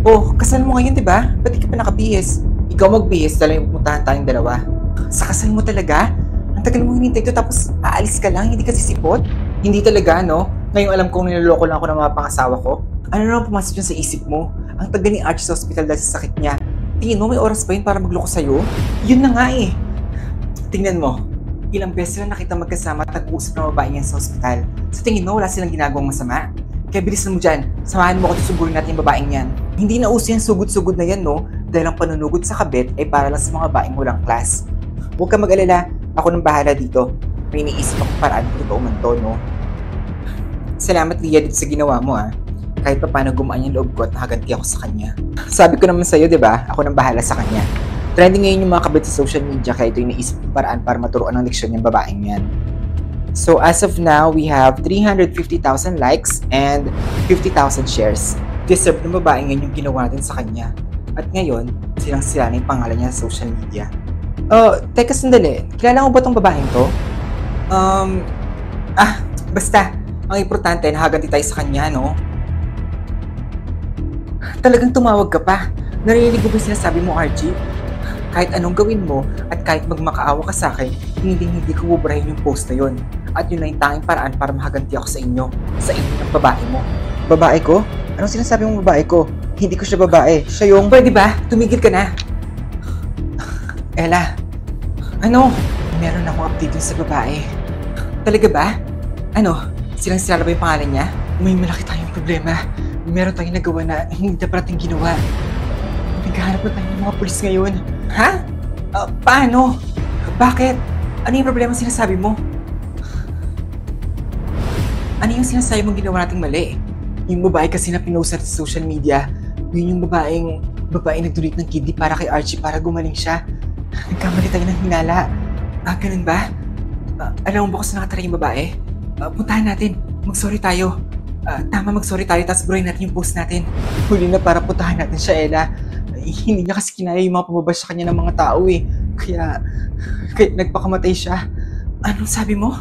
Oh, kasal mo ngayon, di ba? Ba't di ka pa nakabihis? Ikaw magbihis, dala yung pupuntahan tayong dalawa. Sa kasal mo talaga? Ang tagal mo hinintay to tapos aalis ka lang, hindi ka sisipot? Hindi talaga, no? Ngayong alam kong niloloko lang ako ng mga pangasawa ko. Ano naman pumasok yun sa isip mo? Ang tagal ni Archie sa hospital dahil sa sakit niya. Tingin mo may oras pa yun para magloko sa'yo? Yun na nga eh. Tingnan mo, ilang beses na nakita magkasama at nag-uusap ng babae niyan sa ospital. Sa tingin mo, wala silang ginagawang masama? Kaya bilisan mo dyan, samahan mo ako at sugurin natin yung babaeng yan. Hindi na uso yung sugod-sugod na yan, no? Dahil ang panunugod sa kabit ay para lang sa mga babaeng walang class. Huwag kang mag-alala, ako nang bahala dito. May iniisip akong paraan kung totoo man to, no? Salamat, Lia, dito sa ginawa mo, ah. Kahit pa paano gumaan yung loob ko at nakaganti ako sa kanya. Sabi ko naman sa'yo, di ba? Ako nang bahala sa kanya. Trending ngayon yung mga kabit sa social media kaya ito yung naisip kong paraan para maturuan ng leksyon yung babaeng yan. So as of now, we have 350,000 likes and 50,000 shares. Deserve ng babaeng yan yung ginawa natin sa kanya. At ngayon, silang-sila na yung pangalan niya sa social media. Teka sandali. Kilala mo ba tong babaeng to? Basta. Ang importante, nakaganti tayo sa kanya, no? Talagang tumawag ka pa. Narinig mo ba yung sinasabi mo, Archie? Kahit anong gawin mo at kahit magmakaawa ka sa akin, hindi ko buburahin yung post na yun. At yun na yung tanging paraan para makaganti ako sa inyo ng babae mo. Babae ko? Anong sinasabi mong babae ko? Hindi ko siya babae. Siya yung... Pwede ba? Tumigil ka na. Ella, ano? Meron akong update dun sa babae. Talaga ba? Ano? Silang-sila ba yung pangalan niya? May malaki tayong problema. Meron tayong nagawa na hindi dapat natin ginawa. Naghahanap na tayo ng mga pulis ngayon. Ha? Paano? Bakit? Ano yung problema sinasabi mo? Ano yung sinasabi mong ginawa nating mali? Yung babae kasi na pinost natin sa social media, yun yung babaeng nag-donate ng kidney para kay Archie para gumaling siya. Nagkamali tayo ng hinala. Ganun ba? Alam mo ba kung saan nakatara yung babae? Puntahan natin. Mag-sorry tayo. Mag-sorry tayo tapos burahin natin yung post natin. Huli na para puntahan natin siya, Ella. Hindi niya kasi kinaya yung mga pababash sa kanya ng mga tao eh. Kaya nagpakamatay siya. Anong sabi mo?